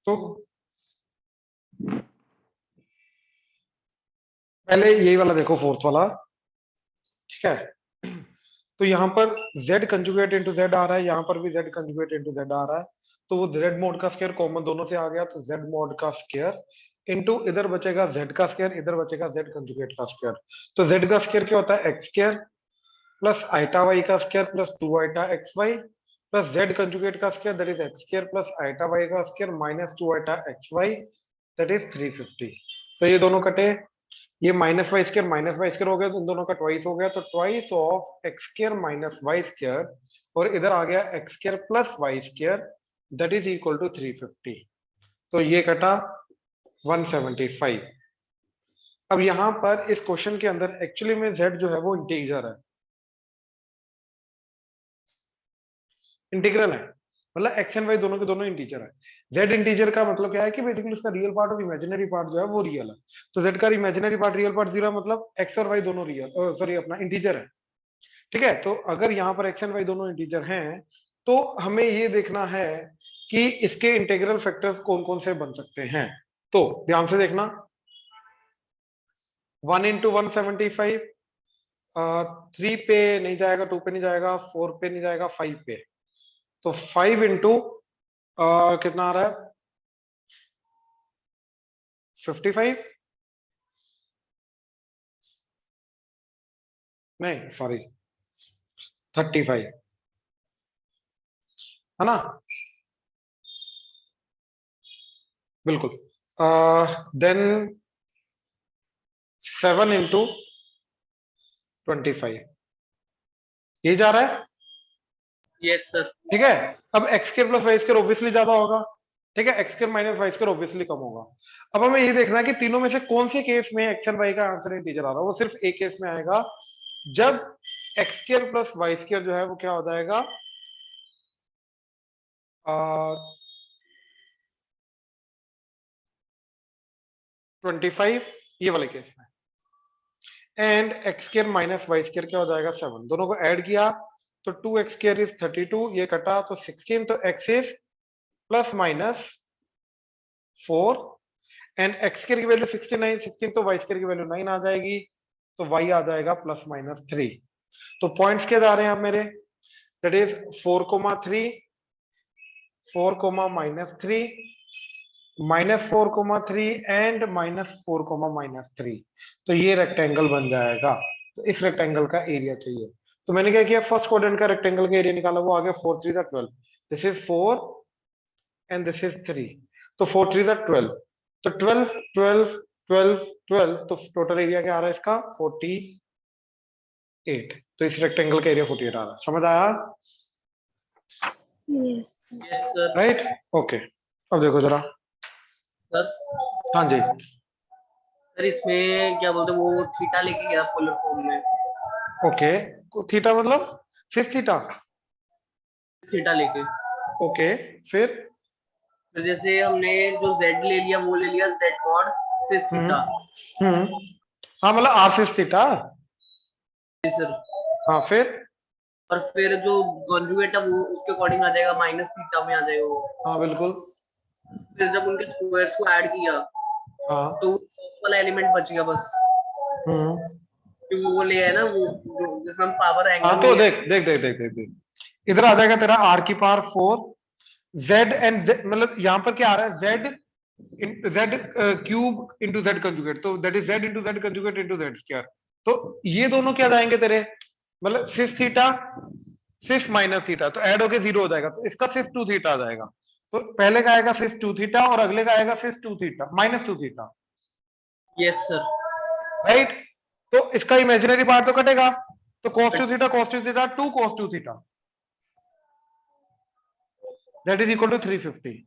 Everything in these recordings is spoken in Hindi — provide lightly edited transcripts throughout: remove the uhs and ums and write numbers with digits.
तो पहले यही वाला देखो, फोर्थ वाला। ठीक है, तो यहाँ पर z कंजुगेट इंटू जेड आ रहा है, यहाँ पर भी z कंजुगेट इंटू जेड आ रहा है। तो वो z मोड का स्क्वायर कॉमन दोनों से आ गया, तो z मोड का स्क्वायर इंटू इधर बचेगा z का स्क्वायर, इधर बचेगा z कंजुगेट का स्क्वायर। तो z का स्क्वायर क्या होता है, x square plus iota y का square plus two iota x y plus z conjugate का square that is x square plus iota y का square minus two iota x y that is 350। तो ये दोनों कटे, ये माइनस वाई स्क्र हो गया, तो इन दोनों का ट्वाइस हो गया, तो twice of x square minus y square, और इधर आ गया x square plus y square that is equal to 350। तो ये कटा 175। अब यहां पर इस क्वेश्चन के अंदर एक्चुअली में z जो है वो इंटीजर है, इंटीग्रल है, मतलब एक्स एंड वाई दोनों के दोनों इंटीजर है। z इंटीजर का मतलब क्या है कि बेसिकली उसका रियल पार्ट और इमेजिनरी पार्ट जो है वो रियल है। तो z का इमेजिनरी पार्ट रियल पार्ट 0 मतलब एक्स और वाई दोनों रियल, सॉरी अपना इंटीजर है। ठीक है, तो अगर यहाँ पर एक्स एंड वाई दोनों इंटीजर हैं, तो हमें ये देखना है कि इसके इंटीग्रल फैक्टर्स कौन कौन से बन सकते हैं। तो ध्यान से देखना, 1 into 175, 3 पे नहीं जाएगा, 2 पे नहीं जाएगा, 4 पे नहीं जाएगा, 5 पे। तो 5 इंटू कितना आ रहा है, 55, नहीं सॉरी 35, है ना, बिल्कुल। देन 7 into 25, ये जा रहा है। Yes sir. ठीक है, अब x square plus y square obviously ज्यादा होगा। ठीक है, x square minus y square obviously कम होगा। अब हमें ये देखना है कि तीनों में से कौन से केस में एक्स एंड वाई का आंसर इंटीजर आ रहा है। वो सिर्फ एक केस में आएगा, जब x square plus y square जो है वो क्या हो जाएगा, 25, ये वाले केस में। And x square minus y square क्या हो जाएगा, 7। दोनों को ऐड किया तो 2x स्क्र इज 32, ये कटा तो 16, तो x is plus minus 4 and x square की वैल्यू 69, 16 तो वाई स्क्र की वैल्यू 9 आ जाएगी, तो y आ जाएगा प्लस माइनस 3। तो पॉइंट्स क्या जा रहे हैं आप मेरे, दैट इज 4,3, 4,-3, -4,3 एंड -4,-3। तो ये रेक्टेंगल बन जाएगा। तो इस रेक्टेंगल का एरिया चाहिए। तो मैंने क्या किया, फर्स्ट क्वाड्रेंट का रेक्टेंगल का एरिया निकाला, वो आ गया 4 3 12, this is 4 and this is 3। तो 4 3 12, तो 12 12 12 12, तो टोटल एरिया क्या आ रहा है इसका, 48। तो इस रेक्टेंगल का एरिया 48 आ रहा है, समझ आया, yes yes sir. Right, okay. अब देखो जरा, सर हाँ जी, सर इसमें क्या बोलते हैं, वो थीटा लेके गया पोलर फॉर्म में। ओके, थीटा मतलब फिर थीटा, थीटा लेके, ओके, फिर तो जैसे हमने जो z ले लिया वो ले लिया z मॉड सिस हम्म थीटा। हम्म, हाँ मतलब आर फिर थीटा, जी सर। हाँ फिर, और फिर जो कॉन्जुगेट है वो उसके अकॉर्डिंग आ जाएगा, माइनस थीटा में आ जाएगा वो। हाँ बिल्कुल, फिर जब उनके स्क्वायर्स को ऐड किया हाँ, तो top वाला एलिमेंट बच गया बस, हम्म, क्योंकि वो ले है ना वो जो जिसमें हम पावर हाँ, एंगल में तो लिया। देख देख देख देख देख देख, इधर आ जाएगा तेरा आर की पावर 4, जेड एंड मतलब यहाँ पर क्या आ रहा है, z cube into z conjugate, तो that is z into z conjugate into z square. तो ये दोनों क्या जाएंगे तेरे, मतलब six theta six minus theta, तो ऐड होके 0 हो जाएगा, तो इसका सिक्स टू थीटा आ जाएगा। तो पहले का आएगा सिक्स टू थीटा और अगले का आएगा six two theta minus two theta, yes sir. Right. तो इसका इमेजिनरी पार्ट तो कटेगा, तो cos 2 theta 2 cos 2 theta that is equal to 350।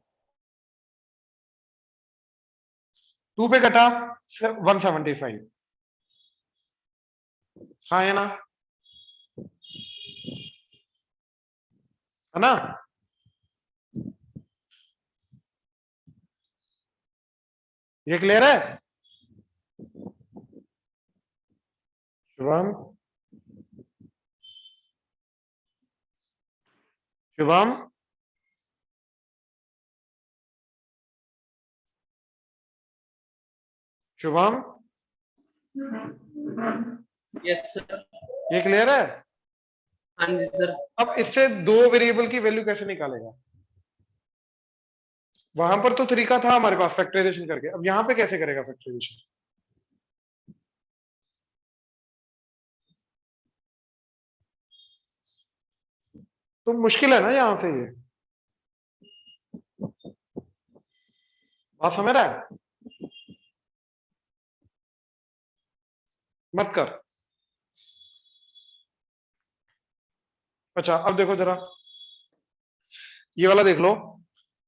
2 पे कटा 175, हाँ है ना, है ना, ये क्लियर है शुभम, शुभम, शुभम, यस सर। ये क्लियर है? हाँ जी सर। अब इससे दो वेरिएबल की वैल्यू कैसे निकालेगा? वहां पर तो तरीका था हमारे पास फैक्टराइजेशन करके, अब यहां पे कैसे करेगा फैक्टराइजेशन? तो मुश्किल है ना यहां से, ये बात समझ रहा है? मत कर। अच्छा अब देखो जरा, ये वाला देख लो।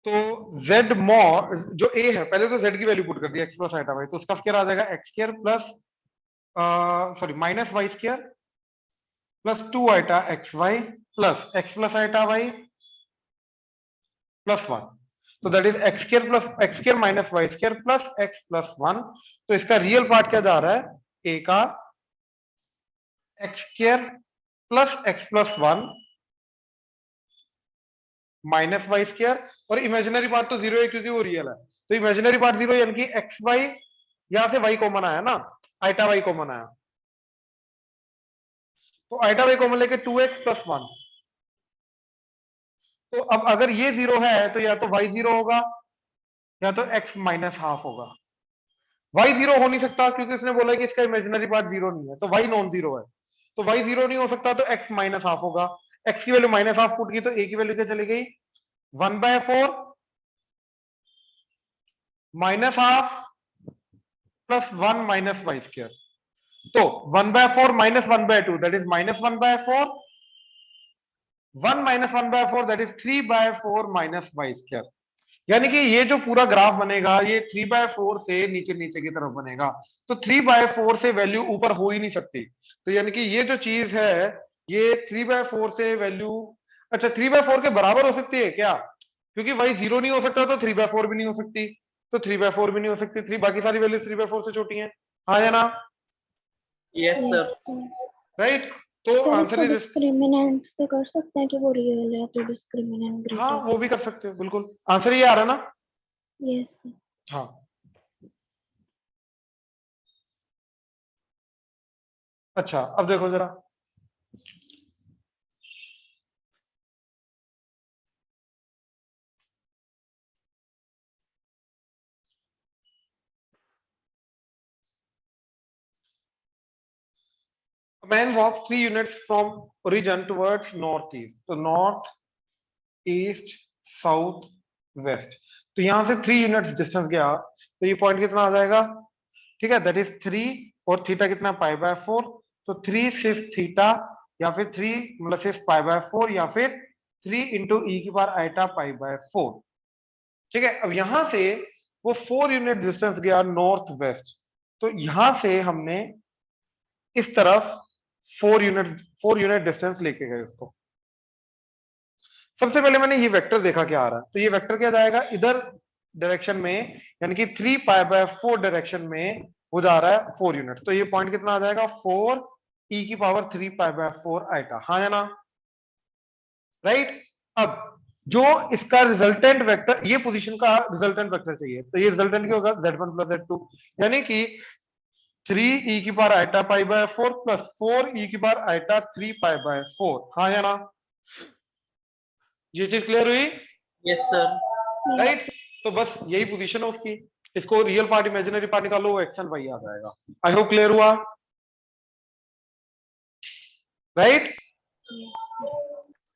तो z मॉड जो a है, पहले तो z की वैल्यू पुट कर दी x प्लस आइटा वाई, तो उसका स्क्वायर आ जाएगा x square plus sorry minus y square plus 2 iota x y plus x plus iota y plus 1। तो that is x square plus x square minus y square plus x plus 1। तो इसका रियल पार्ट क्या जा रहा है? a का x square plus x plus 1 minus y square, और इमेजिनरी पार्ट तो जीरो है क्योंकि वो रियल है। तो इमेजिनरी पार्ट जीरो, यानी कि एक्स वाई, यहां से वाई कॉमन आया ना, आइटा वाई कॉमन आया, तो आइटा वाई कॉमन लेके 2x प्लस 1। तो अब अगर ये जीरो है तो या तो y जीरो होगा या तो x माइनस हाफ होगा। y जीरो हो नहीं सकता क्योंकि उसने बोला कि इसका इमेजिनरी पार्ट जीरो नहीं है, तो y नॉन जीरो है, तो y जीरो नहीं हो सकता, तो x माइनस हाफ होगा। x की वैल्यू माइनस हाफ फुट की, तो a की वैल्यू क्या चली गई? 1/4 minus half plus 1 minus y square. तो 1/4 minus 1/2 that is minus 1/4, 1 minus 1/4 that is 3/4 minus y square. यानी कि ये जो पूरा ग्राफ बनेगा ये 3/4 से नीचे नीचे की तरफ बनेगा, तो 3/4 से वैल्यू ऊपर हो ही नहीं सकती। तो यानी कि ये जो चीज है ये 3/4 से वैल्यू, अच्छा 3/4 के बराबर हो सकती है क्या? क्योंकि वही जीरो नहीं हो सकता तो 3/4 भी नहीं हो सकती, तो 3/4 भी नहीं हो सकती, थ्री बाकी सारी वैल्यू 3/4 से छोटी हैं, हाँ या ना? Yes yes sir. Sir. Right, तो सर आंसर इसको इज, डिस्क्रिमिनेंट से कर सकते हैं कि वो रियल है तो डिस्क्रिमिनेंट हाँ ग्रेटर। वो भी कर सकते हो बिल्कुल, आंसर ये आ रहा ना? Yes sir. हाँ। अच्छा अब देखो जरा, a man walks 3 units from origin towards northeast, तो नॉर्थ ईस्ट साउथ वेस्ट, तो यहां से 3 यूनिट्स डिस्टेंस गया, तो ये पॉइंट कितना आ जाएगा? ठीक है, दैट इज 3, और थीटा कितना? π/4, तो 3 सिस थीटा, या फिर 3 मतलब सिस π/4, या फिर 3 इंटू ई की पावर आइटा π/4। ठीक है, अब यहां से वो 4 यूनिट डिस्टेंस गया नॉर्थ वेस्ट, तो यहां से हमने इस तरफ 4 यूनिट डिस्टेंस लेके गए उसको। सबसे पहले मैंने ये वेक्टर देखा क्या आ रहा है, तो ये वेक्टर क्या जाएगा इधर डायरेक्शन में, यानी कि 3π/4 डायरेक्शन में वो जा रहा है 4 यूनिट, तो ये पॉइंट कितना आ जाएगा? 4 ई की पावर 3π/4 आइटा, हाँ या ना? राइट। अब जो इसका रिजल्टेंट वेक्टर, ये पोजीशन का रिजल्टेंट वेक्टर चाहिए, तो ये रिजल्टेंट क्या होगा? z1 प्लस z2, यानी कि 3 ई की पावर आइटा π/4 प्लस 4 ई की पावर आइटा 3π/4, हाँ या ना? ये चीज क्लियर हुई? Yes sir. राइट, तो बस यही पोजीशन है उसकी, इसको रियल पार्ट इमेजिनरी पार्ट निकालो, वो एक्स एंड वाई आ जाएगा। आई होप क्लियर हुआ? Right,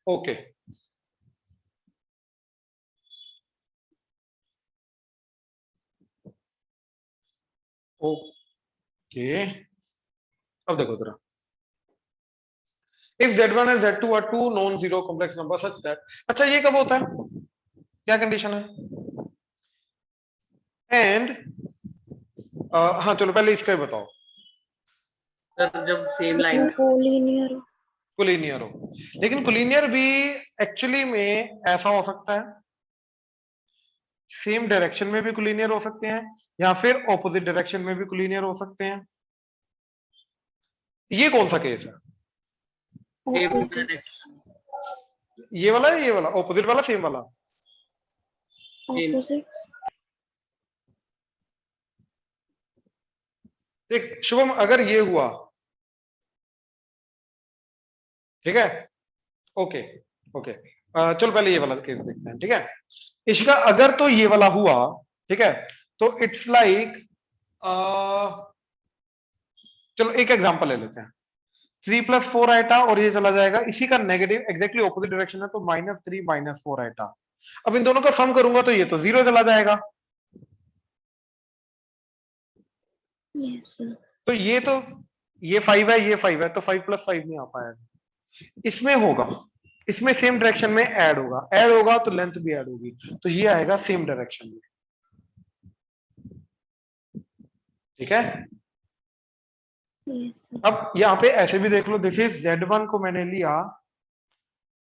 okay. ओके अब देखो जरा, if z1 and z2 are two non zero complex number such that, अच्छा ये कब होता है, क्या कंडीशन है? एंड हाँ चलो पहले इसका ही बताओ। सर जब सेम वो लाइन कोलिनियर। कोलिनियर हो, लेकिन कोलिनियर भी एक्चुअली में ऐसा हो सकता है, सेम डायरेक्शन में भी कोलिनियर हो सकते हैं, या फिर ऑपोजिट डायरेक्शन में भी कोलिनियर हो सकते हैं। ये कौन सा केस है? Same opposite. डायरेक्शन। ये वाला है, ये वाला ऑपोजिट वाला, सेम वाला? ऑपोजिट। देख शुभम, अगर ये हुआ, ठीक है, ओके ओके, चलो पहले ये वाला केस देखते हैं, ठीक है। इसका अगर तो ये वाला हुआ, ठीक है, तो इट्स लाइक चलो एक एग्जांपल ले लेते हैं। 3 + 4 आइटा और ये चला जाएगा, इसी का नेगेटिव एग्जैक्टली ऑपोजिट डायरेक्शन है, तो -3 -4 आइटा। अब इन दोनों का सम करूंगा तो ये तो 0 चला जाएगा, Yes, sir. तो ये 5 है, ये 5 है, तो 5 + 5 नहीं आ पाएगा। इसमें होगा, इसमें सेम डायरेक्शन में ऐड होगा, ऐड होगा तो लेंथ भी ऐड होगी, तो ये आएगा सेम डायरेक्शन में, ठीक है। Yes, sir. अब यहाँ पे ऐसे भी देख लो, दिस इज Z1 को मैंने लिया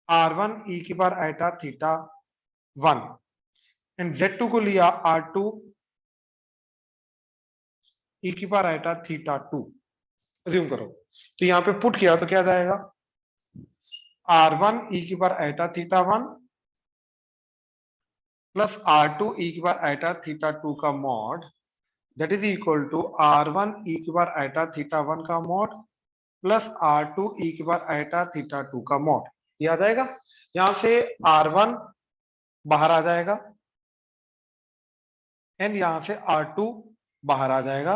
R1 e⁻θ1 एंड Z2 को लिया R2 e⁻θ2, अज्यूम करो, तो यहाँ पे पुट किया तो क्या जाएगा, R1 e⁻θ1 plus R2 e⁻θ2 का mod, that is equal to R1 e⁻θ1 का मॉड प्लस R2 e⁻θ2 का मॉड, ये आ जाएगा। यहां से R1 बाहर आ जाएगा एंड यहां से R2 बाहर आ जाएगा,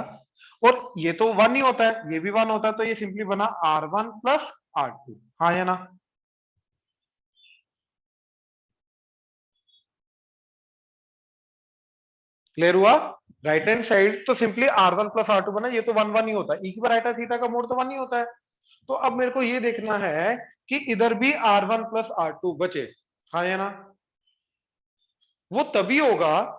और ये तो 1 ही होता है, ये भी 1 होता है, तो ये सिंपली बना R1 प्लस R2, हाँ या ना। क्लियर हुआ? राइट हैंड साइड तो सिंपली R1 प्लस R2 बना, ये तो 1 1 ही होता है, e⁻θ का मोड तो 1 ही होता है। तो अब मेरे को ये देखना है कि इधर भी R1 प्लस R2 बचे, हाँ या ना। वो तभी होगा,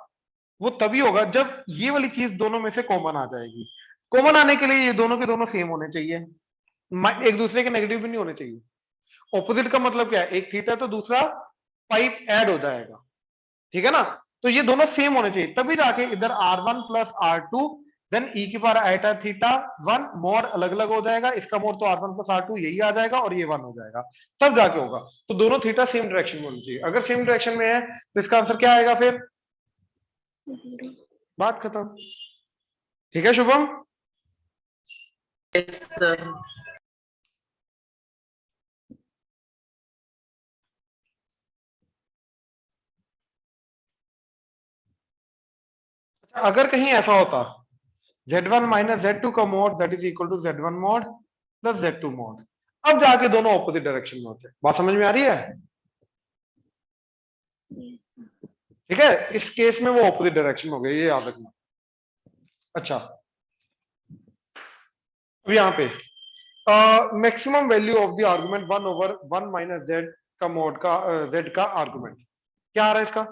वो तभी होगा जब ये वाली चीज दोनों में से कॉमन आ जाएगी। कॉमन आने के लिए ये दोनों के दोनों सेम होने चाहिए, एक दूसरे के नेगेटिव भी नहीं होने चाहिए। ऑपोजिट का मतलब क्या है, एक थीटा तो दूसरा पाइप ऐड हो जाएगा, ठीक है ना। तो ये दोनों सेम होने चाहिए, तभी जाके इधर R1 plus R2 then e⁻θ1 mode अलग अलग हो जाएगा, इसका मोड तो R1 प्लस R2 यही आ जाएगा और ये 1 हो जाएगा, तब जाके होगा। तो दोनों थीटा सेम डायरेक्शन में होनी चाहिए, अगर सेम डायरेक्शन में है तो इसका आंसर क्या आएगा फिर, 0. बात खत्म, ठीक है शुभम। Yes sir. अगर कहीं ऐसा होता Z1 माइनस Z2 का mod that is equal to Z1 mod plus Z2 mod, अब जाके दोनों ऑपोजिट डायरेक्शन में होते हैं, बात समझ में आ रही है? Yes, sir. ठीक है, इस केस में वो ऑपोजिट डायरेक्शन हो गए, ये याद रखना। अच्छा, अब यहाँ पे maximum value of the argument 1/1 minus Z का मोड का Z का आर्गुमेंट क्या आ रहा है इसका,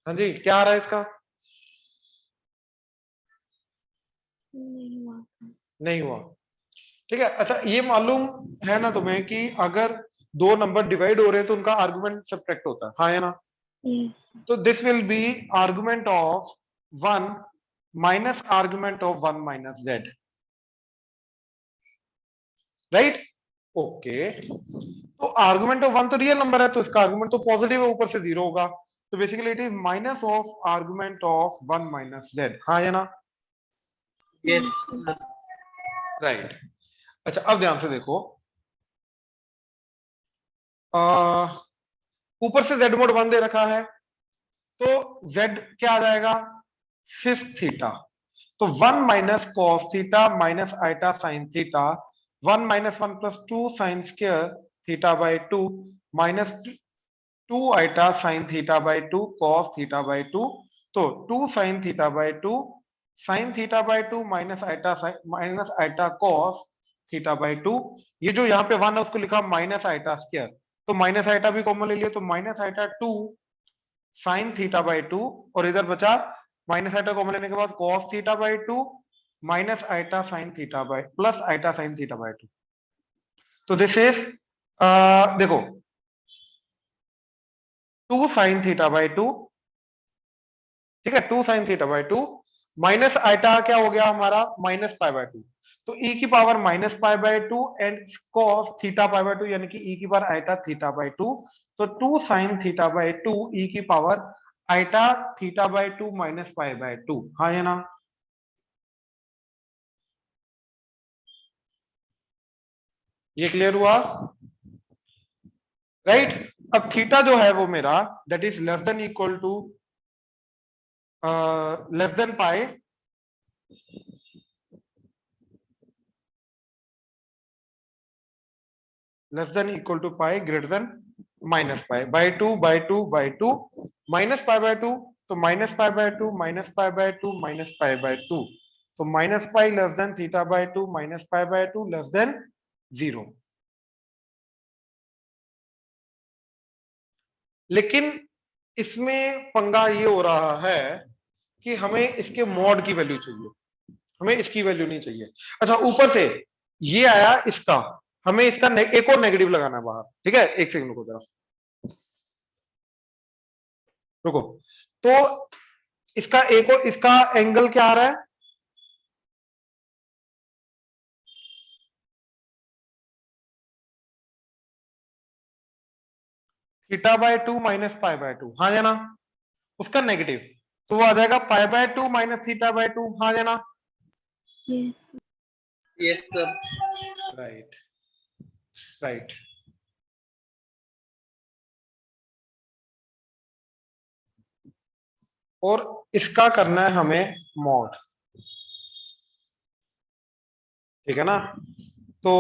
हाँ जी क्या आ रहा है इसका, नहीं हुआ था. नहीं हुआ, ठीक है। अच्छा ये मालूम है ना तुम्हें कि अगर दो नंबर डिवाइड हो रहे हैं तो उनका आर्गुमेंट सब्ट्रैक्ट होता है, हाँ या ना। Yes. तो this will be argument of 1 minus argument of 1 minus Z, right, okay. तो आर्गुमेंट ऑफ 1 तो रियल नंबर है, तो इसका आर्गुमेंट तो पॉजिटिव है, ऊपर से 0 होगा, तो basically it is minus of argument of 1 minus Z, हाँ या ना, यस सर। राइट। अच्छा अब ध्यान से देखो, ऊपर से Z मोड 1 दे रखा है, तो Z क्या आ जाएगा, सिर्फ थीटा, तो 1 minus cos theta minus iota sine theta, 1 minus 1 plus 2 sine square theta by 2 minus 2 eta sine theta by 2 cos theta by 2, तो 2 sine theta by 2 sine theta by 2 minus eta cos theta by 2, ये जो यहाँ पे 1 है उसको लिखा माइनस आइटा स्क्वायर, तो माइनस आइटा भी कॉमन ले लिया, तो minus eta 2 sine theta by 2, और इधर बचा माइनस आइटा कॉमन लेने के बाद cos theta by 2 minus iota sine theta by plus iota sine theta by 2, तो दिस इज देखो 2 साइन थीटा बाई 2, ठीक है, 2 sine theta by 2 minus iota क्या हो गया हमारा माइनस पाई बाई 2, तो e की पावर -π/2 एंड cos θ/2 यानी कि e की पावर आइटा θ/2, तो 2 sin θ/2 e की पावर आइटा θ/2 -π/2। हाँ या ना? ये क्लियर हुआ? राइट। अब थीटा जो है वो मेरा that is less than equal to less than pi, less than equal to pi, greater than minus pi, by two -π/2, तो -π/2 -π/2 -π/2, तो -π लेस देन θ/2 -π/2 लेस देन 0। लेकिन इसमें पंगा ये हो रहा है कि हमें इसके मॉड की वैल्यू चाहिए, हमें इसकी वैल्यू नहीं चाहिए। अच्छा, ऊपर से ये आया इसका, हमें इसका एक और नेगेटिव लगाना है बाहर। ठीक है, एक सेकंड रुको जरा, रुको। तो इसका एक और, इसका एंगल क्या आ रहा है? θ/2 -π/2। हाँ या ना? उसका नेगेटिव, तो वो आ जाएगा π/2 -θ/2। हाँ या ना? Yes. Yes sir. Right, right. और इसका करना है हमें मॉड, ठीक है ना? तो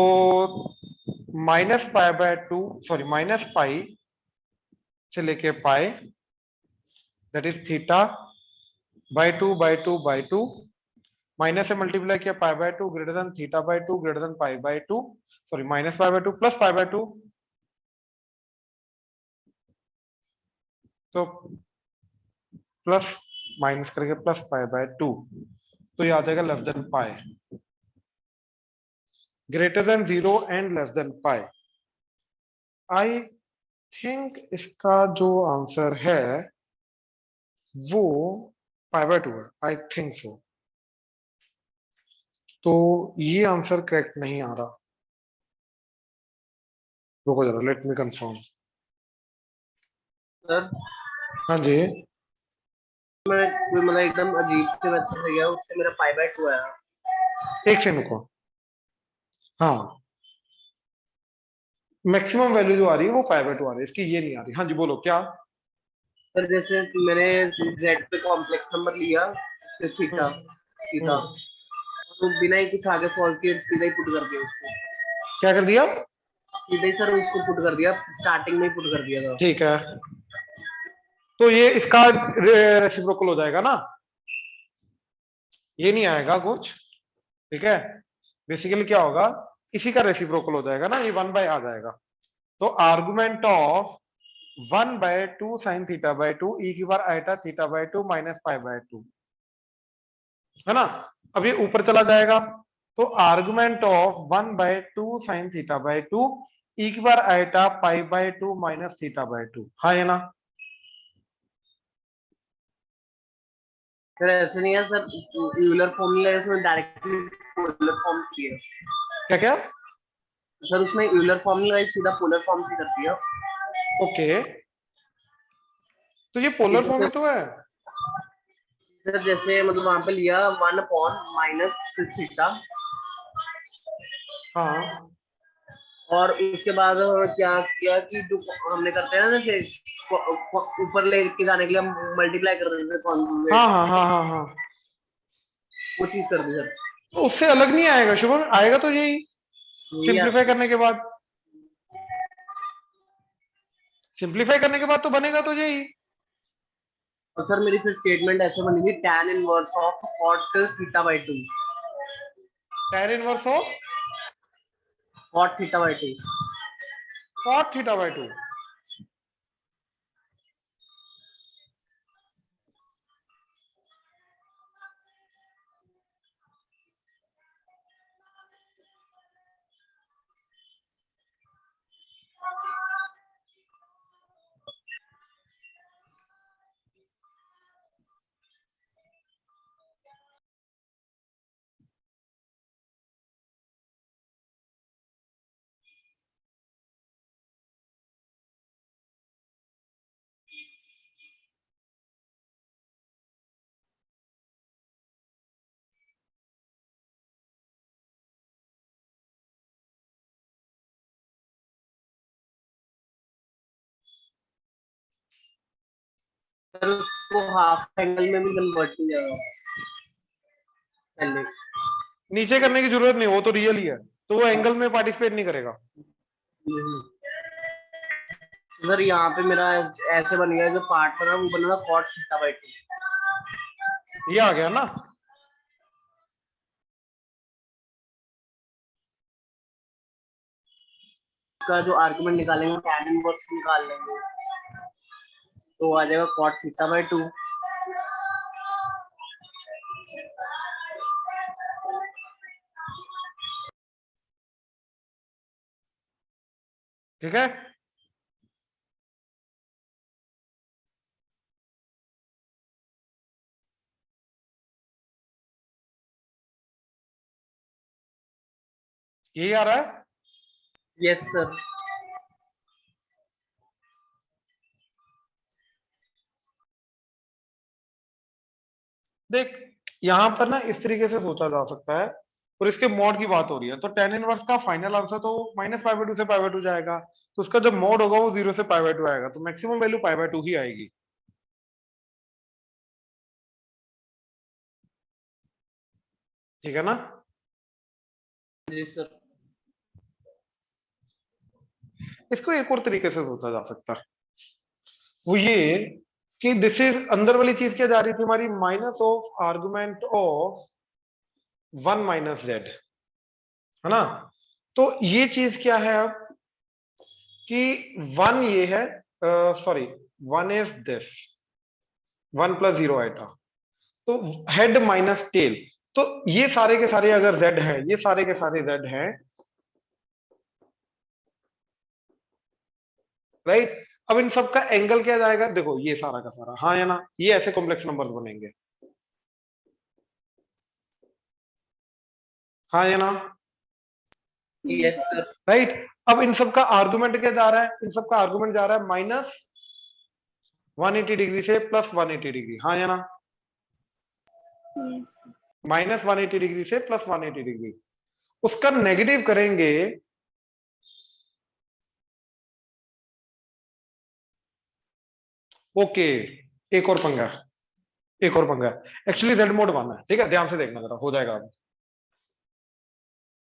-π/2, सॉरी -π से लेके पाई, दैट इज θ/2 माइनस से मल्टीप्लाई किया π/2 greater than θ/2 greater than π/2, sorry -π/2 plus π/2, तो प्लस माइनस करके प्लस π/2, तो ये आ जाएगा less than pi, greater then 0 and less than pi. I think इसका जो आंसर है वो π/2 है, आई थिंक सो। तो ये आंसर करेक्ट नहीं आ रहा, रुको जरा, लेट मी कंफर्म। सर हाँ जी, मैं कोई मतलब एकदम अजीब से वेबसाइट से गया, उससे मेरा π/2 आया। एक सेकंड रुको। हाँ, मैक्सिमम वैल्यू जो आ रही है वो π/2 आ रही है, इसकी ये नहीं आ रही। हाँ जी, बोलो क्या? सर जैसे मैंने z पे कॉम्प्लेक्स नंबर लिया, इससे थीटा सीधा, हम्म, तो बिना ही कुछ आगे फॉल्ट के सीधा ही पुट कर दिया उसको। क्या कर दिया? सीधे ही सर उसको पुट कर दिया, स्टार्टिंग में ही पुट कर दिया था। ठीक है, तो ये इसका रेसिप्रोकल हो जाएगा ना, ये नहीं आएगा कुछ। ठीक है, बेसिकली क्या होगा, इसी का रेसिप्रोकल हो जाएगा ना, ये 1 आ जाएगा। तो आर्गुमेंट ऑफ 1/2 sin θ/2 e की बार आइटा θ/2 -π/2, है ना? अब ये ऊपर चला जाएगा, तो आर्गुमेंट ऑफ 1/2 sin θ/2 e की बार आइटा π/2 -θ/2। हाँ है ना? सर ऐसे नहीं है सर, यूलर फॉर्मूला है उसमें डायरेक्टली पोलर फॉर्म से है। क्या क्या? सर उसमें यूलर फॉर्मूला है, सीधा पोलर फॉर्म से कर दिया। ओके, तो ये पोलर फॉर्म ही तो है। सर जैसे मतलब वहां पे लिया 1/- थीटा, हाँ और उसके बाद क्या किया कि जो हमने करते हैं ना, जैसे ऊपर लेके जाने के लिए हम मल्टीप्लाई कर देते हैं हाँ कॉन्जुगेट, हाँ हाँ हाँ हाँ, वो चीज कर दी सर। तो उससे अलग नहीं आएगा शुभम, आएगा तो यही यही सिंप्लीफाई करने के बाद, सिंप्लीफाई करने के बाद तो बनेगा तो यही। और सर मेरी फिर स्टेटमेंट ऐसे बनी थी, tan inverse of cot θ/2, tan inverse of cot θ/2। cot θ/2। Sir उसको हाफ एंगल में भी कन्वर्ट किया जाएगा पहले। नीचे करने की जरूरत नहीं, वो तो रियल ही है, तो वो एंगल में पार्टिसिपेट नहीं करेगा। सर यहाँ पे मेरा ऐसे बन गया, जो पार्ट बना वो बना कॉट थीटा बाय 2। ये आ गया ना। इसका जो आर्गुमेंट निकालेंगे tan इनवर्स निकाल लेंगे, तो आ जाएगा कॉट थीटा बाय 2। ठीक है, यही आ रहा है। Yes sir. देख, यहां पर ना इस तरीके से सोचा जा सकता है, और इसके मॉड की बात हो रही है, तो tan इनवर्स का फाइनल आंसर तो -π/2 से π/2 जाएगा, तो उसका जब मॉड होगा वो 0 से π/2 आएगा, तो मैक्सिमम वैल्यू π/2 ही आएगी। ठीक है ना। जी सर। इसको एक और तरीके से सोचा जा सकता है, वो ये कि दिस इज, अंदर वाली चीज क्या जा रही थी हमारी, minus of argument of 1 - z, है ना। तो ये चीज क्या है अब, कि 1 ये है, सॉरी, 1 इज दिस, 1 + 0 आएगा, तो हेड माइनस टेल, तो ये सारे के सारे अगर z है, ये सारे के सारे z हैं, राइट। अब इन सब का एंगल क्या जाएगा, देखो ये सारा का सारा, हाँ या ना, ये ऐसे कॉम्प्लेक्स नंबर्स बनेंगे, हाँ या ना, यस सर। राइट। अब इन सब का आर्गुमेंट क्या जा रहा है, इन सब का आर्गुमेंट जा रहा है -180 डिग्री से +180 डिग्री, हाँ या ना, Yes. -180 डिग्री से +180 डिग्री, उसका नेगेटिव करेंगे, ओके। एक और पंगा, एक और पंगा, एक्चुअली Z mod 1 है, ठीक है, ध्यान से देखना जरा, हो जाएगा अब।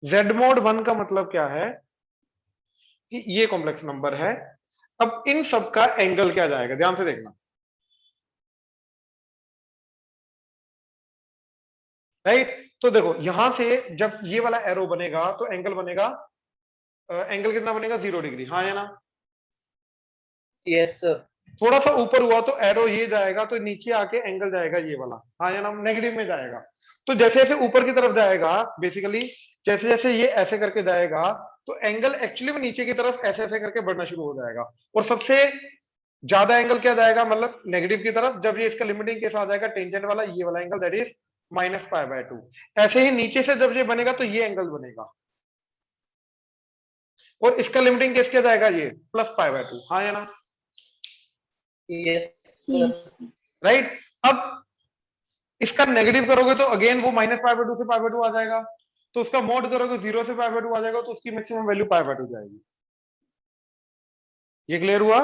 Z mod 1 का मतलब क्या है, कि ये कॉम्प्लेक्स नंबर है, अब इन सब का एंगल क्या जाएगा, ध्यान से देखना, राइट। तो देखो यहां से जब ये वाला एरो बनेगा तो एंगल बनेगा, एंगल कितना बनेगा, 0 डिग्री, हाँ या ना। Yes sir. थोड़ा सा ऊपर हुआ तो एरो ये जाएगा, तो नीचे आके एंगल जाएगा ये वाला, हाँ या ना, नेगेटिव में जाएगा। तो जैसे जैसे ऊपर की तरफ जाएगा, बेसिकली जैसे जैसे ये ऐसे करके जाएगा, तो एंगल एक्चुअली में नीचे की तरफ ऐसे ऐसे करके बढ़ना शुरू हो जाएगा, और सबसे ज्यादा एंगल क्या जाएगा, मतलब नेगेटिव की तरफ, जब ये इसका लिमिटिंग केस आ जाएगा, टेंजेंट वाला ये वाला एंगल, दैट इज -π/2। ऐसे ही नीचे से जब ये बनेगा तो ये एंगल बनेगा, और इसका लिमिटिंग केस क्या जाएगा, ये +π/2, हाँ या ना, यस सर। Yes. राइट। अब इसका नेगेटिव करोगे तो अगेन वो -π/2 से π/2 आ जाएगा, तो उसका मॉड करोगे 0 से π/2 आ जाएगा, तो उसकी मैक्सिमम वैल्यू π/2 जाएगी। ये क्लियर हुआ।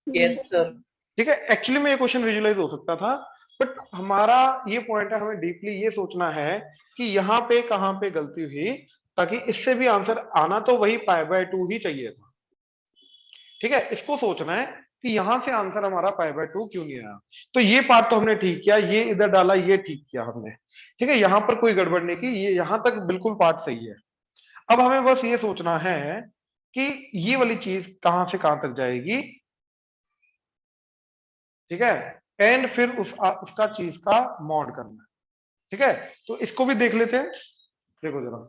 Yes Yes. सर। ठीक है, एक्चुअली में ये क्वेश्चन विजुलाइज हो सकता था, बट हमारा ये पॉइंट है, हमें डीपली ये सोचना है कि यहाँ पे कहाँ पे गलती हुई, ताकि इससे भी आंसर आना तो वही π/2 ही चाहिए था। ठीक है, इसको सोचना है कि यहां से आंसर हमारा π/2 क्यों नहीं आया। तो ये पार्ट तो हमने ठीक किया, ये इधर डाला, ये ठीक किया हमने, ठीक है, यहां पर कोई गड़बड़ नहीं की, ये यहां तक बिल्कुल पार्ट सही है। अब हमें बस ये सोचना है कि ये वाली चीज कहां से कहां तक जाएगी, ठीक है, एंड फिर उसका चीज का मॉड करना है। ठीक है, तो इसको भी देख लेते हैं, देखो जरा।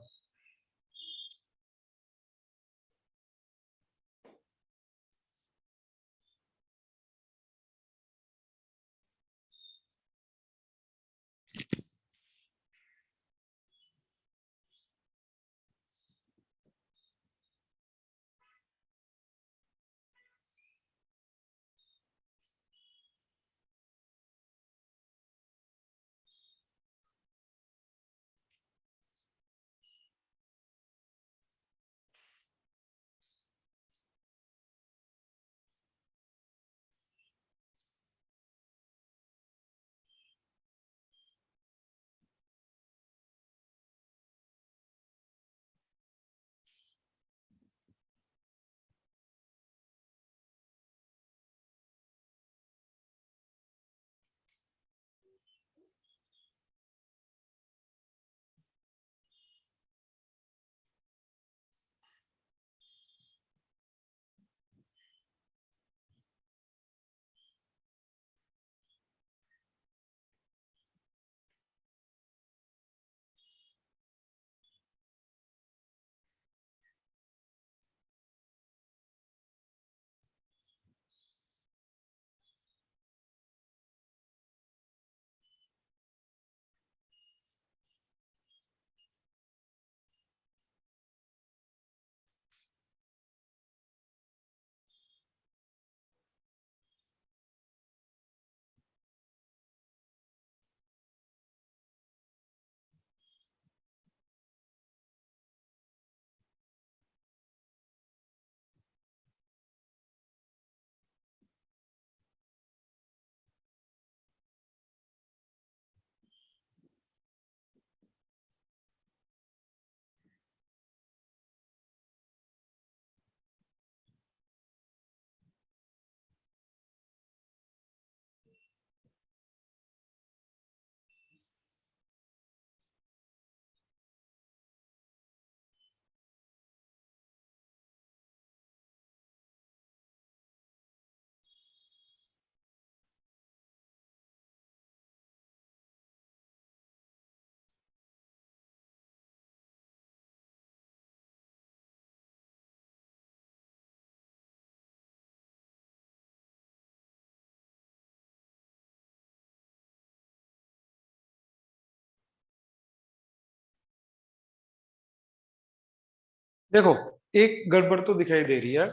देखो एक गड़बड़ तो दिखाई दे रही है,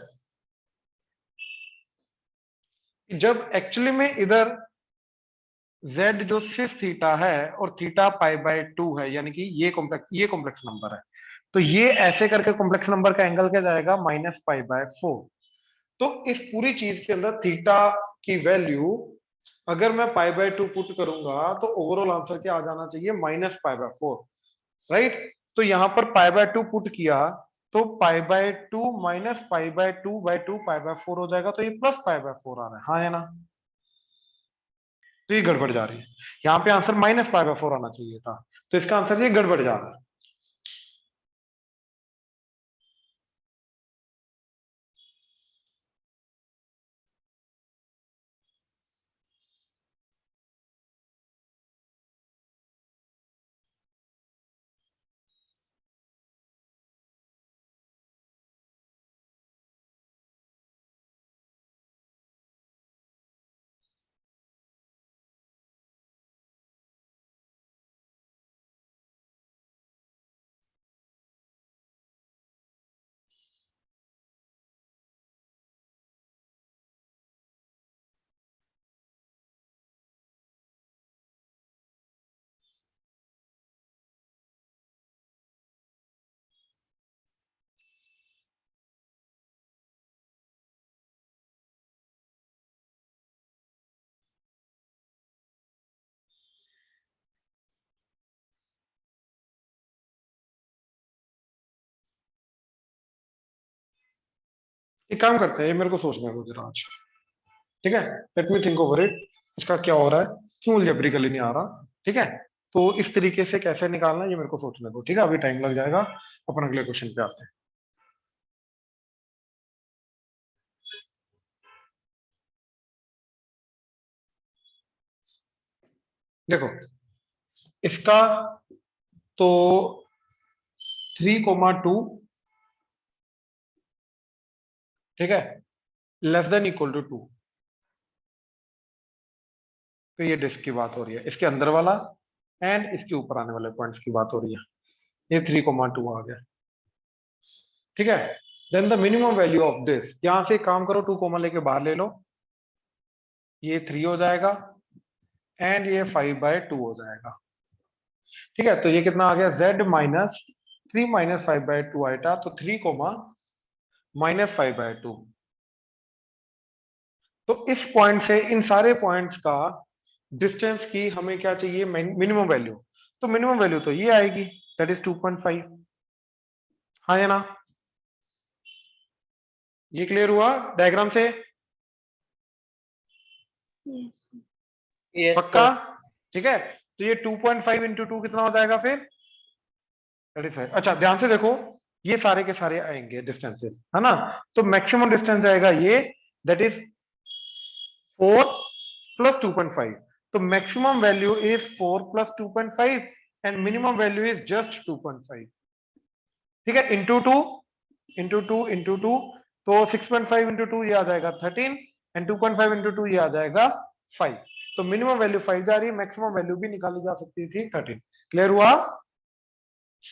जब एक्चुअली में इधर z जो सिस थीटा है और थीटा पाई बाय 2 है, यानी कि ये कॉम्प्लेक्स नंबर है, तो ये ऐसे करके कॉम्प्लेक्स नंबर का एंगल क्या जाएगा, -π/4। तो इस पूरी चीज के अंदर थीटा की वैल्यू अगर मैं π/2 पुट करूंगा तो ओवरऑल आंसर क्या आ जाना चाहिए, -π/4, राइट। तो यहां पर π/2 पुट किया तो π/2 -π/2/2 π/4 हो जाएगा, तो ये +π/4 आ रहा है, हाँ है ना। तो ये गड़बड़ जा रही है, यहाँ पे आंसर -π/4 आना चाहिए था, तो इसका आंसर ये गड़बड़ जा रहा है। एक काम करते हैं, ये मेरे को सोचने दो जरा आज, ठीक है, let me think over it, इसका क्या हो रहा है, क्यों अलजेब्रिकली नहीं आ रहा, ठीक है। तो इस तरीके से कैसे निकालना है ये मेरे को सोचने दो, ठीक है, अभी टाइम लग जाएगा, अपन अगले क्वेश्चन पे आते हैं। देखो इसका तो 3,2, ठीक है, << 2 तो ये डिस्क की बात हो रही है, इसके अंदर वाला एंड इसके ऊपर आने वाले पॉइंट्स की बात हो रही है, ये 3,2 आ गया, ठीक है। Then the minimum value of this, यहां से काम करो 2 कॉमा लेके बाहर ले लो, ये 3 हो जाएगा एंड ये 5/2 हो जाएगा, ठीक है। तो ये कितना आ गया, z माइनस 3 माइनस 5/2 आएगा, तो 3 कोमा -5/2। तो इस पॉइंट से इन सारे पॉइंट्स का डिस्टेंस की हमें क्या चाहिए, मिनिमम वैल्यू, तो मिनिमम वैल्यू तो ये आएगी, दैट इज 2.5, हाँ या ना। ये क्लियर हुआ डायग्राम से, Yes. यस पक्का, सर। ठीक है। तो ये 2.5 इंटू 2 कितना हो जाएगा फिर, 35। अच्छा ध्यान से देखो, ये सारे के सारे आएंगे डिस्टेंसेस, है ना। तो मैक्सिमम डिस्टेंस आएगा ये, दैट इज 4 प्लस 2.5, तो maximum value is 4 plus 2.5 and minimum value is just 2.5, ठीक है, into two into two into two, तो 6.5 इंटू टू ये आ जाएगा 13 एंड 2.5 इंटू टू ये आ जाएगा 5, तो मिनिमम वैल्यू 5 जा रही है, मैक्सिमम वैल्यू भी निकाली जा सकती थी 13। क्लियर हुआ,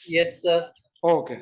यस सर। ओके।